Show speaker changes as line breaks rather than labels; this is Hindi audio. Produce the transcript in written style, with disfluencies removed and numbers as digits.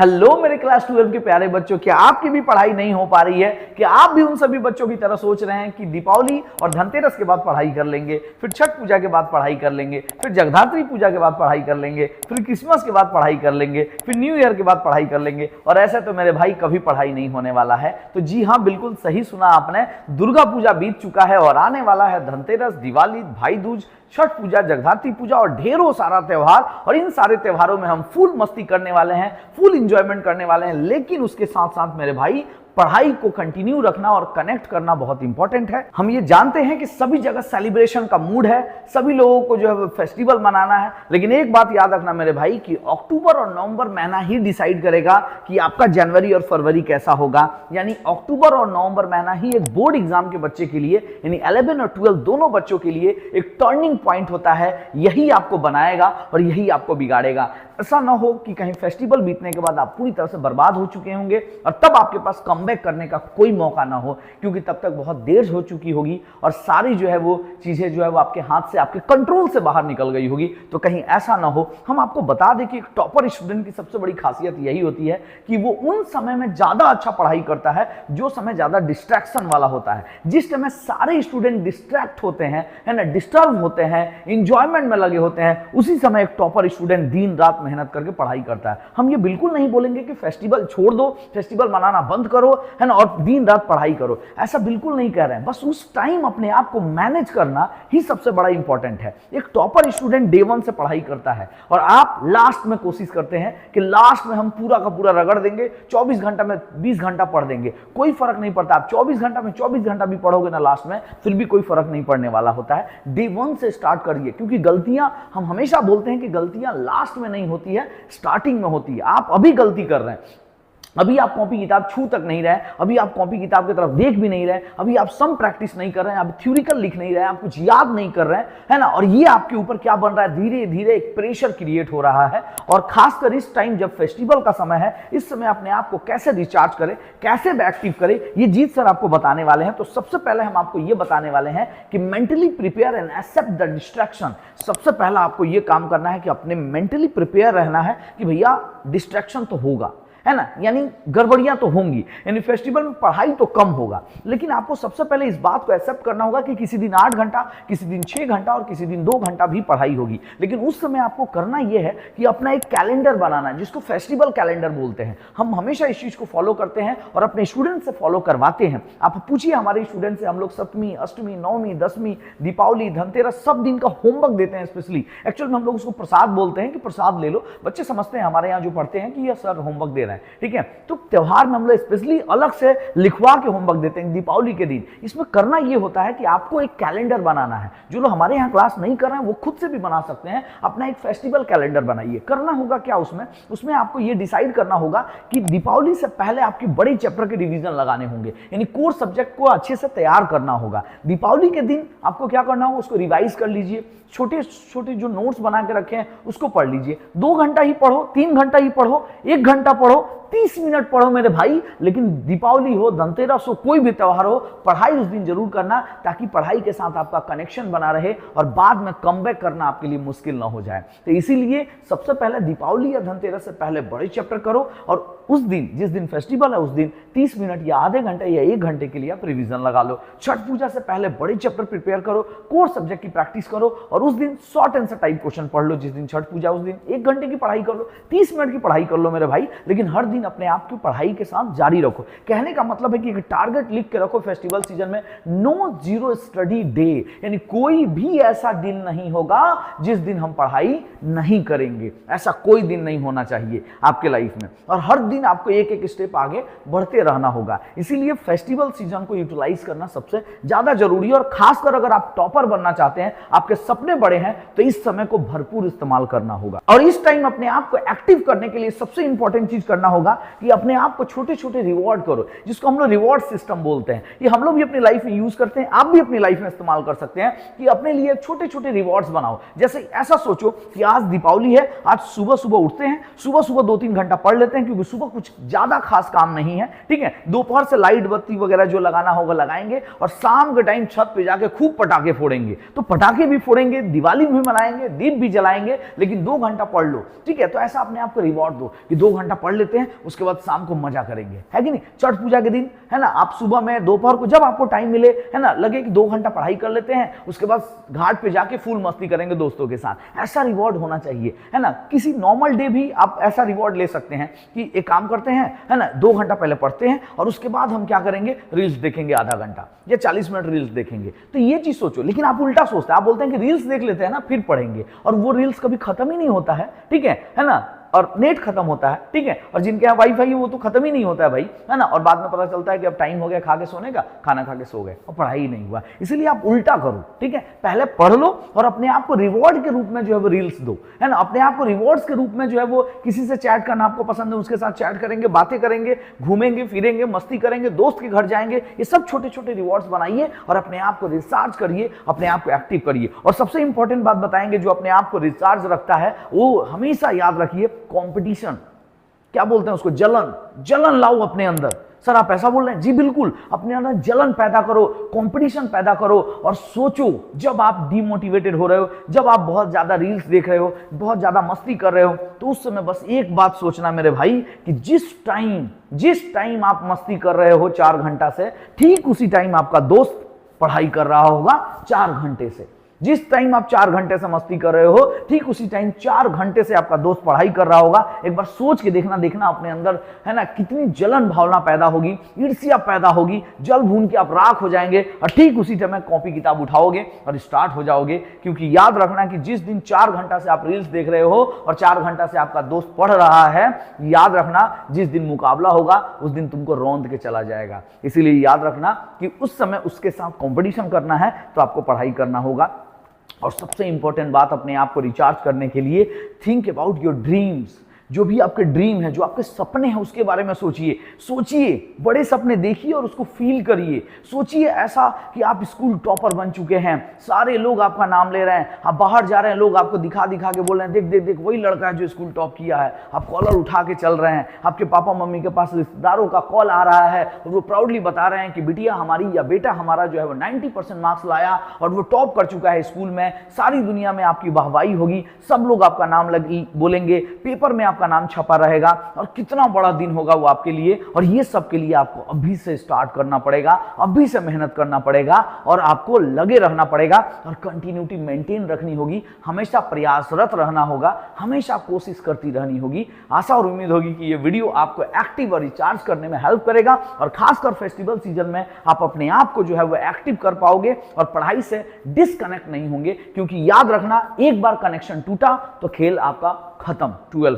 हेलो मेरे क्लास 12 के प्यारे बच्चों, क्या आपकी भी पढ़ाई नहीं हो पा रही है? क्या आप भी उन सभी बच्चों की तरह सोच रहे हैं कि दीपावली और धनतेरस के बाद पढ़ाई कर लेंगे, फिर छठ पूजा के बाद पढ़ाई कर लेंगे, फिर जगधात्री पूजा के बाद पढ़ाई कर लेंगे, फिर क्रिसमस के बाद पढ़ाई कर लेंगे, फिर न्यू ईयर के बाद पढ़ाई कर लेंगे, और ऐसे तो मेरे भाई कभी पढ़ाई नहीं होने वाला है। तो जी हाँ, बिल्कुल सही सुना आपने। दुर्गा पूजा बीत चुका है और आने वाला है धनतेरस, दिवाली, भाई दूज, छठ पूजा, जगधात्री पूजा और ढेरों सारा त्योहार। और इन सारे त्योहारों में हम फुल मस्ती करने वाले हैं, फुल एंजॉयमेंट करने वाले हैं। लेकिन उसके साथ साथ मेरे भाई पढ़ाई को कंटिन्यू रखना और कनेक्ट करना बहुत इंपॉर्टेंट है। हम ये जानते हैं कि सभी जगह सेलिब्रेशन का मूड है, सभी लोगों को जो है फेस्टिवल मनाना है। लेकिन एक बात याद रखना मेरे भाई कि अक्टूबर और नवंबर महीना ही डिसाइड करेगा कि आपका जनवरी और फरवरी कैसा होगा। यानी अक्टूबर और नवंबर महीना ही एक बोर्ड एग्जाम के बच्चे के लिए, यानी 11 और 12 दोनों बच्चों के लिए एक टर्निंग पॉइंट होता है। यही आपको बनाएगा और यही आपको बिगाड़ेगा। ऐसा ना हो कि कहीं फेस्टिवल बीतने के बाद आप पूरी तरह से बर्बाद हो चुके होंगे और तब आपके पास कमबैक करने का कोई मौका ना हो, क्योंकि तब तक बहुत देर हो चुकी होगी और सारी जो है वो चीजें जो है वो आपके हाथ से, आपके कंट्रोल से बाहर निकल गई होगी। तो कहीं ऐसा ना हो। हम आपको बता दें कि एक टॉपर स्टूडेंट की सबसे बड़ी खासियत यही होती है कि वो उन समय में ज्यादा अच्छा पढ़ाई करता है जो समय ज्यादा डिस्ट्रैक्शन वाला होता है। जिस समय सारे स्टूडेंट डिस्ट्रैक्ट होते हैं, है ना, डिस्टर्ब होते हैं, इंजॉयमेंट में लगे होते हैं, उसी समय एक टॉपर स्टूडेंट दिन रात मेहनत करके पढ़ाई करता है। हम ये बिल्कुल नहीं बोलेंगे कि फेस्टिवल छोड़ दो, फेस्टिवल मनाना बंद करो, है ना, और दिन रात पढ़ाई करो। ऐसा बिल्कुल नहीं कह रहे हैं। बस उस टाइम अपने आप को मैनेज करना ही सबसे बड़ा इंपॉर्टेंट है। एक टॉपर स्टूडेंट डे 1 से पढ़ाई करता है और आप लास्ट में कोशिश करते हैं कि लास्ट में हम पूरा का पूरा रगड़ देंगे, 24 घंटा में 20 घंटा पढ़ देंगे। कोई फर्क नहीं पड़ता। आप 24 घंटा में 24 घंटा भी पढ़ोगे ना लास्ट में, फिर भी कोई फर्क नहीं पड़ने वाला होता है। डे 1 से स्टार्ट करिए, क्योंकि गलतियां, हम हमेशा बोलते हैं कि गलतियां लास्ट में नहीं होती है, स्टार्टिंग में होती है। आप अभी गलती कर रहे हैं, अभी आप कॉपी किताब छू तक नहीं रहे, अभी आप कॉपी किताब की तरफ देख भी नहीं रहे, अभी आप सम प्रैक्टिस नहीं कर रहे हैं, आप थ्योरिकल लिख नहीं रहे हैं, आप कुछ याद नहीं कर रहे हैं, है ना। और ये आपके ऊपर क्या बन रहा है, धीरे धीरे एक प्रेशर क्रिएट हो रहा है। और खासकर इस टाइम जब फेस्टिवल का समय है, इस समय अपने आप को कैसे रिचार्ज करें, कैसे एक्टिव करें, ये जीत सर आपको बताने वाले हैं। तो सबसे पहले हम आपको ये बताने वाले हैं कि mentally prepare and accept the distraction. सबसे पहला आपको ये काम करना है कि अपने मेंटली प्रिपेयर रहना है कि भैया डिस्ट्रैक्शन तो होगा, है ना, यानी गड़बड़ियां तो होंगी, यानी फेस्टिवल में पढ़ाई तो कम होगा। लेकिन आपको सबसे पहले इस बात को एक्सेप्ट करना होगा कि किसी दिन 8 घंटा, किसी दिन 6 घंटा और किसी दिन 2 घंटा भी पढ़ाई होगी। लेकिन उस समय आपको करना यह है कि अपना एक कैलेंडर बनाना है, जिसको फेस्टिवल कैलेंडर बोलते हैं। हम हमेशा इस चीज को फॉलो करते हैं और अपने स्टूडेंट से फॉलो करवाते हैं। आप पूछिए हमारे स्टूडेंट से, हम लोग सप्तमी, अष्टमी, नवमी, दसवीं, दीपावली, धनतेरस सब दिन का होमवर्क देते हैं। स्पेशली एक्चुअल में हम लोग उसको प्रसाद बोलते हैं कि प्रसाद ले लो। बच्चे समझते हैं हमारे यहाँ जो पढ़ते हैं कि ये सर होमवर्क दे रहे हैं, ठीक है। तो त्योहार में हम लोग स्पेशली अलग से लिखवा के होमवर्क देते हैं दीपावली के दिन। इसमें करना यह होता है कि आपको एक कैलेंडर बनाना है। जो लोग हमारे यहाँ क्लास नहीं कर रहे हैं वो खुद से भी बना सकते हैं। अपना एक फेस्टिवल कैलेंडर बनाइए। करना होगा क्या उसमें आपको यह डिसाइड करना होगा कि दीपावली से पहले आपके बड़े चैप्टर के रिवीजन लगाने होंगे, यानी कोर सब्जेक्ट को अच्छे से तैयार करना होगा। दीपावली के दिन आपको क्या करना होगा, उसको रिवाइज कर लीजिए। छोटे छोटे जो नोट्स बना के रखे हैं उसको पढ़ लीजिए। 2 घंटा ही पढ़ो, 3 घंटा ही पढ़ो, 1 घंटा पढ़ो, 30 मिनट पढ़ो मेरे भाई। लेकिन दीपावली हो, धनतेरस हो, कोई भी त्योहार हो, पढ़ाई उस दिन जरूर करना, ताकि पढ़ाई के साथ आपका कनेक्शन बना रहे और बाद में कमबैक करना आपके लिए मुश्किल ना हो जाए। तो इसीलिए सबसे पहले दीपावली या धनतेरस से पहले बड़े चैप्टर करो और उस दिन, जिस दिन फेस्टिवल है उस दिन 30 मिनट या आधे घंटे या 1 घंटे के लिए आप रिवीजन लगा लो। छठ पूजा से पहले बड़े चैप्टर प्रिपेयर करो, कोर सब्जेक्ट की प्रैक्टिस करो और उस दिन शॉर्ट आंसर टाइप क्वेश्चन पढ़ लो। जिस दिन छठ पूजा उस दिन 1 घंटे की पढ़ाई कर लो, 30 मिनट की पढ़ाई कर लो मेरे भाई। लेकिन हर दिन अपने आप की पढ़ाई के साथ जारी रखो। कहने का मतलब है कि एक टारगेट लिख के रखो फेस्टिवल सीजन में, नो जीरो स्टडी डे, यानी कोई भी ऐसा दिन नहीं होगा जिस दिन हम पढ़ाई नहीं करेंगे। ऐसा कोई दिन नहीं होना चाहिए आपके लाइफ में। और हर दिन आपको एक एक स्टेप आगे बढ़ते रहना होगा। इसीलिए फेस्टिवल सीजन को यूटिलाइज करना सबसे ज्यादा जरूरी है। और खासकर अगर आप टॉपर बनना चाहते हैं, आपके सपने बड़े हैं, तो इस समय को भरपूर इस्तेमाल करना होगा। और इस टाइम अपने आप को एक्टिव करने के लिए सबसे इंपॉर्टेंट चीज करना होगा होगा कि अपने आप को छोटे छोटे रिवॉर्ड करो, जिसको हम लोग रिवॉर्ड सिस्टम बोलते हैं। ये हम लोग भी अपनी लाइफ में यूज करते हैं, आप भी अपनी लाइफ में इस्तेमाल कर सकते हैं कि अपने लिए छोटे छोटे रिवॉर्ड्स बनाओ। जैसे ऐसा सोचो कि आज दीपावली है, आज सुबह सुबह उठते हैं, सुबह सुबह 2-3 घंटा पढ़ लेते हैं, क्योंकि सुबह कुछ ज्यादा खास काम नहीं है, ठीक है। दोपहर से लाइट बत्ती वगैरह जो लगाना होगा लगाएंगे, और शाम के टाइम छत पे जाके खूब पटाखे फोड़ेंगे। तो पटाखे भी फोड़ेंगे, दिवाली भी मनाएंगे, दीप भी जलाएंगे, लेकिन 2 घंटा पढ़ लो, ठीक है। तो ऐसा अपने आप को रिवॉर्ड दो कि 2 घंटा पढ़ लेते हैं, उसके बाद शाम को मजा करेंगे, है कि नहीं। छठ पूजा के दिन है ना, आप सुबह में दोपहर को जब आपको टाइम मिले, है ना, लगे कि 2 घंटा पढ़ाई कर लेते हैं, उसके बाद घाट पे जाके फुल मस्ती करेंगे दोस्तों के साथ। ऐसा रिवॉर्ड होना चाहिए, है ना। किसी नॉर्मल डे भी आप ऐसा रिवॉर्ड ले सकते हैं कि एक काम करते हैं, है ना, 2 घंटा पहले पढ़ते हैं और उसके बाद हम क्या करेंगे, रील्स देखेंगे आधा घंटा या 40 मिनट रील्स देखेंगे। तो ये चीज सोचो। लेकिन आप उल्टा सोचते हैं, आप बोलते हैं कि रील्स देख लेते हैं ना फिर पढ़ेंगे, और वो रील्स कभी खत्म ही नहीं होता है, ठीक है ना। और नेट खत्म होता है, ठीक है, और जिनके यहाँ वाईफाई है वो तो खत्म ही नहीं होता है भाई, है ना। और बाद में पता चलता है कि अब टाइम हो गया खा के सोने का, खाना खा के सो गए और पढ़ाई नहीं हुआ। इसीलिए आप उल्टा करो, ठीक है, पहले पढ़ लो और अपने आप को रिवॉर्ड के रूप में जो है वो रील्स दो, है ना। अपने आप को रिवॉर्ड्स के रूप में जो है वो किसी से चैट करना आपको पसंद है, उसके साथ चैट करेंगे, बातें करेंगे, घूमेंगे फिरेंगे, मस्ती करेंगे, दोस्त के घर जाएंगे। ये सब छोटे छोटे रिवॉर्ड्स बनाइए और अपने आप को रिचार्ज करिए, अपने आप को एक्टिव करिए। और सबसे इंपॉर्टेंट बात बताएंगे जो अपने आप को रिचार्ज रखता है, वो हमेशा याद रखिए, कॉम्पिटिशन। क्या बोलते हैं उसको, जलन लाओ अपने अंदर। सर आप ऐसा बोल रहे हैं? जी बिल्कुल, अपने अंदर जलन पैदा करो, कंपटीशन पैदा करो। और सोचो, जब आप डिमोटिवेटेड हो रहे हो, जब आप बहुत ज्यादा रील्स देख रहे हो, बहुत ज्यादा मस्ती कर रहे हो, तो उस समय बस एक बात सोचना मेरे भाई कि जिस टाइम आप मस्ती कर रहे हो 4 घंटा से, ठीक उसी टाइम आपका दोस्त पढ़ाई कर रहा होगा 4 घंटे से। जिस टाइम आप 4 घंटे से मस्ती कर रहे हो, ठीक उसी टाइम 4 घंटे से आपका दोस्त पढ़ाई कर रहा होगा। एक बार सोच के देखना अपने अंदर, है ना, कितनी जलन भावना पैदा होगी, ईर्ष्या पैदा होगी, जल भून के आप राख हो जाएंगे। और ठीक उसी टाइम कॉपी किताब उठाओगे और स्टार्ट हो जाओगे। क्योंकि याद रखना कि जिस दिन 4 घंटा से आप रील्स देख रहे हो और 4 घंटा से आपका दोस्त पढ़ रहा है, याद रखना जिस दिन मुकाबला होगा उस दिन तुमको रौंद के चला जाएगा। इसीलिए याद रखना कि उस समय उसके साथ कॉम्पिटिशन करना है तो आपको पढ़ाई करना होगा। और सबसे इंपॉर्टेंट बात, अपने आप को रिचार्ज करने के लिए थिंक अबाउट योर ड्रीम्स। जो भी आपके ड्रीम है, जो आपके सपने हैं, उसके बारे में सोचिए, बड़े सपने देखिए और उसको फील करिए। सोचिए ऐसा कि आप स्कूल टॉपर बन चुके हैं, सारे लोग आपका नाम ले रहे हैं, आप बाहर जा रहे हैं, लोग आपको दिखा के बोल रहे हैं देख वही लड़का है जो स्कूल टॉप किया है। आप कॉलर उठा के चल रहे हैं, आपके पापा मम्मी के पास रिश्तेदारों का कॉल आ रहा है और वो प्राउडली बता रहे हैं कि बिटिया हमारी या बेटा हमारा जो है वो 90% मार्क्स लाया और वो टॉप कर चुका है स्कूल में। सारी दुनिया में आपकी वाहवाही होगी, सब लोग आपका नाम बोलेंगे, पेपर में आपका नाम छपा रहेगा और कितना बड़ा दिन होगा वो आपके लिए। और ये सब के लिए आपको अभी से स्टार्ट करना पड़ेगा, अभी से मेहनत करना पड़ेगा और आपको लगे रहना पड़ेगा और कंटिन्यूटी मेंटेन रखनी होगी, हमेशा प्रयासरत रहना होगा, हमेशा कोशिश करती रहनी होगी। आशा और उम्मीद होगी कि ये वीडियो आपको एक्टिव और रिचार्ज करने में हेल्प करेगा और खासकर फेस्टिवल सीजन में आप अपने आप को जो है वो एक्टिव कर पाओगे और पढ़ाई से डिस्कनेक्ट नहीं होंगे। क्योंकि याद रखना, एक बार कनेक्शन टूटा तो खेल आपका खत्म। 12